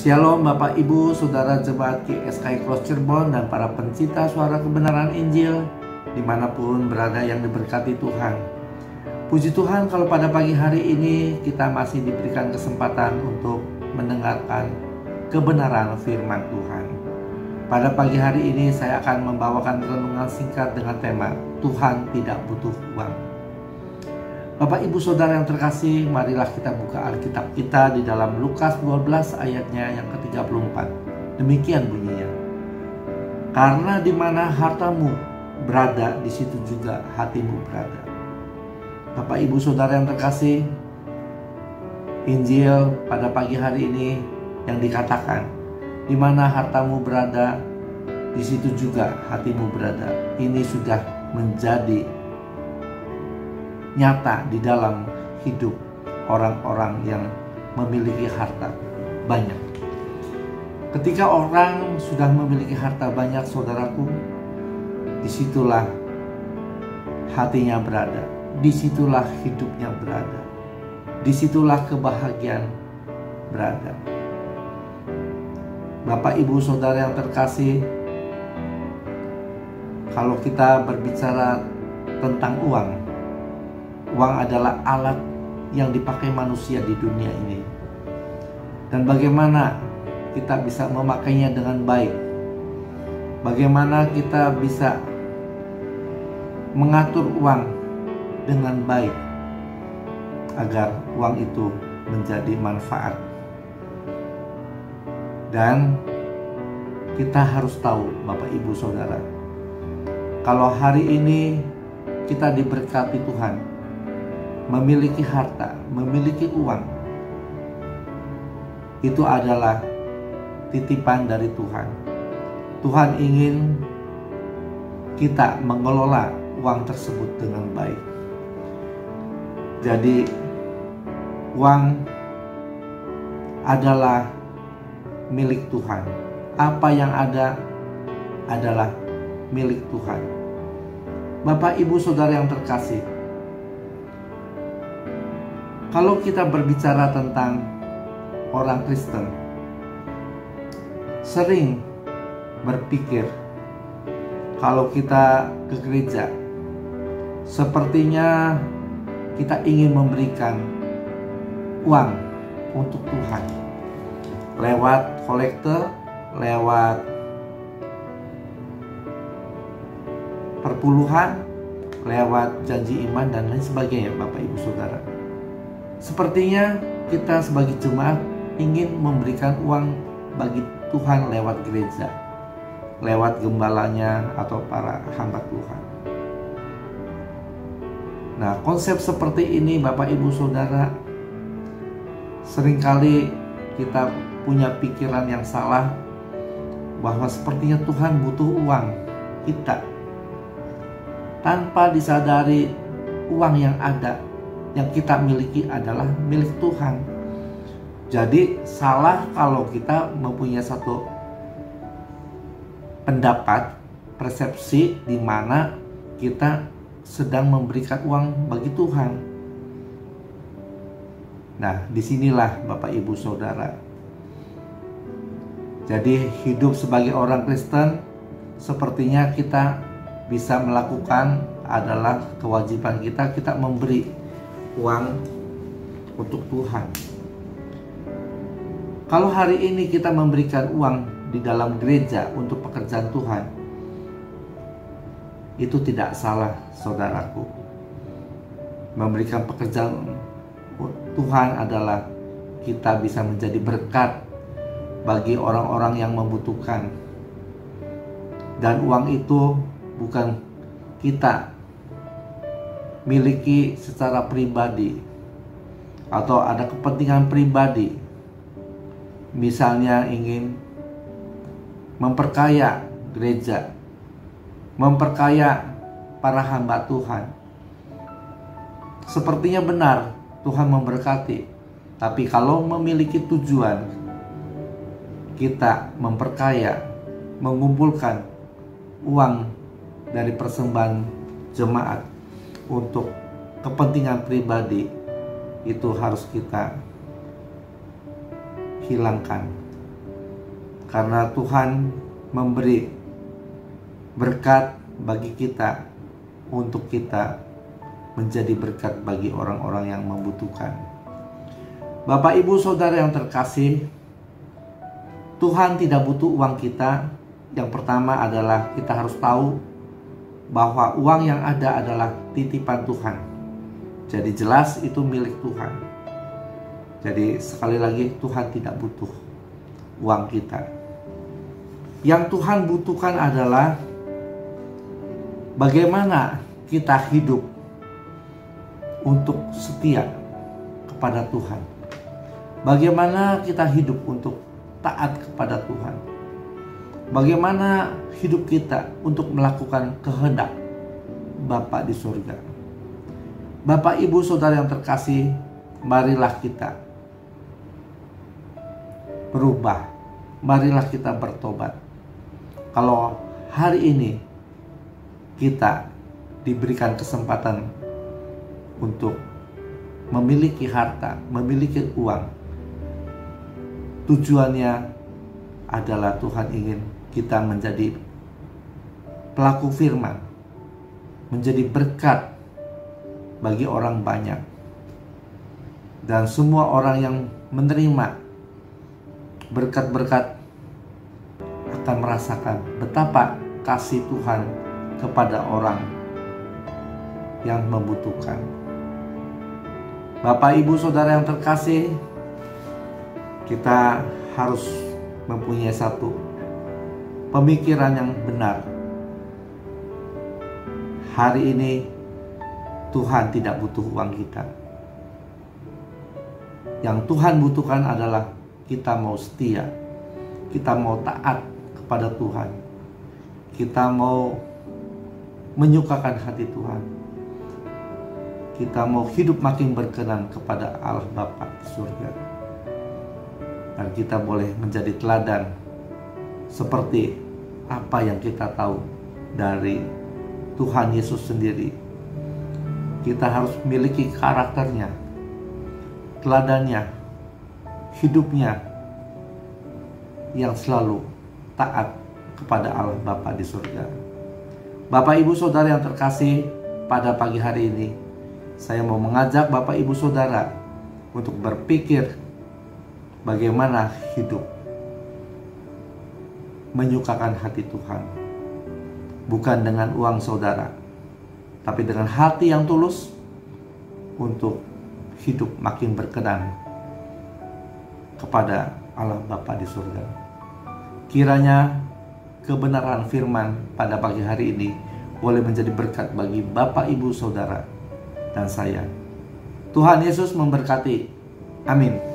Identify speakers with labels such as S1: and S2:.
S1: Shalom Bapak Ibu, Saudara Jemaat GSKI Cross Cirebon dan para pencinta suara kebenaran Injil dimanapun berada yang diberkati Tuhan. Puji Tuhan kalau pada pagi hari ini kita masih diberikan kesempatan untuk mendengarkan kebenaran firman Tuhan. Pada pagi hari ini saya akan membawakan renungan singkat dengan tema Tuhan tidak butuh uang. Bapak Ibu Saudara yang terkasih, marilah kita buka Alkitab kita di dalam Lukas 12 ayatnya yang ke-34. Demikian bunyinya. Karena di mana hartamu berada, di situ juga hatimu berada. Bapak Ibu Saudara yang terkasih, Injil pada pagi hari ini yang dikatakan, di mana hartamu berada, di situ juga hatimu berada. Ini sudah menjadi nyata di dalam hidup orang-orang yang memiliki harta banyak. Ketika orang sudah memiliki harta banyak, saudaraku, disitulah hatinya berada, disitulah hidupnya berada, disitulah kebahagiaan berada. Bapak Ibu Saudara yang terkasih, kalau kita berbicara tentang uang adalah alat yang dipakai manusia di dunia ini. Dan bagaimana kita bisa memakainya dengan baik? Bagaimana kita bisa mengatur uang dengan baik agar uang itu menjadi manfaat? Dan kita harus tahu, Bapak Ibu Saudara, kalau hari ini kita diberkati Tuhan, memiliki harta, memiliki uang, itu adalah titipan dari Tuhan. Tuhan ingin kita mengelola uang tersebut dengan baik. Jadi uang adalah milik Tuhan. Apa yang ada adalah milik Tuhan. Bapak Ibu Saudara yang terkasih, kalau kita berbicara tentang orang Kristen, sering berpikir kalau kita ke gereja, sepertinya kita ingin memberikan uang untuk Tuhan lewat kolektor, lewat perpuluhan, lewat janji iman dan lain sebagainya, Bapak Ibu Saudara. Sepertinya kita sebagai jemaat ingin memberikan uang bagi Tuhan lewat gereja, lewat gembalanya atau para hamba Tuhan. Nah, konsep seperti ini, Bapak Ibu Saudara, seringkali kita punya pikiran yang salah bahwa sepertinya Tuhan butuh uang kita, tanpa disadari uang yang ada, yang kita miliki adalah milik Tuhan. Jadi salah kalau kita mempunyai satu pendapat, persepsi di mana kita sedang memberikan uang bagi Tuhan. Nah, disinilah Bapak Ibu Saudara. Jadi hidup sebagai orang Kristen, sepertinya kita bisa melakukan adalah kewajiban kita memberi uang untuk Tuhan. Kalau hari ini kita memberikan uang di dalam gereja untuk pekerjaan Tuhan, itu tidak salah, saudaraku. Memberikan pekerjaan Tuhan adalah kita bisa menjadi berkat bagi orang-orang yang membutuhkan. Dan uang itu bukan kita miliki secara pribadi atau ada kepentingan pribadi, misalnya ingin memperkaya gereja, memperkaya para hamba Tuhan. Sepertinya benar Tuhan memberkati, tapi kalau memiliki tujuan kita memperkaya, mengumpulkan uang dari persembahan jemaat untuk kepentingan pribadi, itu harus kita hilangkan karena Tuhan memberi berkat bagi kita untuk kita menjadi berkat bagi orang-orang yang membutuhkan. Bapak, Ibu, Saudara yang terkasih, Tuhan tidak butuh uang kita. Yang pertama adalah kita harus tahu bahwa uang yang ada adalah titipan Tuhan. Jadi jelas itu milik Tuhan. Jadi sekali lagi, Tuhan tidak butuh uang kita. Yang Tuhan butuhkan adalah bagaimana kita hidup untuk setia kepada Tuhan. Bagaimana kita hidup untuk taat kepada Tuhan. Bagaimana hidup kita untuk melakukan kehendak Bapa di surga. Bapak, Ibu, Saudara yang terkasih, marilah kita berubah. Marilah kita bertobat. Kalau hari ini kita diberikan kesempatan untuk memiliki harta, memiliki uang, tujuannya adalah Tuhan ingin kita menjadi pelaku firman, menjadi berkat bagi orang banyak. Dan semua orang yang menerima berkat-berkat akan merasakan betapa kasih Tuhan kepada orang yang membutuhkan. Bapak, Ibu, Saudara yang terkasih, kita harus mempunyai satu pemikiran yang benar. Hari ini Tuhan tidak butuh uang kita. Yang Tuhan butuhkan adalah kita mau setia, kita mau taat kepada Tuhan, kita mau menyukakan hati Tuhan, kita mau hidup makin berkenan kepada Allah Bapa di surga. Dan kita boleh menjadi teladan seperti apa yang kita tahu dari Tuhan Yesus sendiri. Kita harus memiliki karakternya, teladannya, hidupnya yang selalu taat kepada Allah Bapa di surga. Bapak, Ibu, Saudara yang terkasih, pada pagi hari ini saya mau mengajak Bapak, Ibu, Saudara untuk berpikir bagaimana hidup menyukakan hati Tuhan. Bukan dengan uang saudara, tapi dengan hati yang tulus untuk hidup makin berkenan kepada Allah Bapa di surga. Kiranya kebenaran firman pada pagi hari ini boleh menjadi berkat bagi Bapak, Ibu, Saudara, dan saya. Tuhan Yesus memberkati. Amin.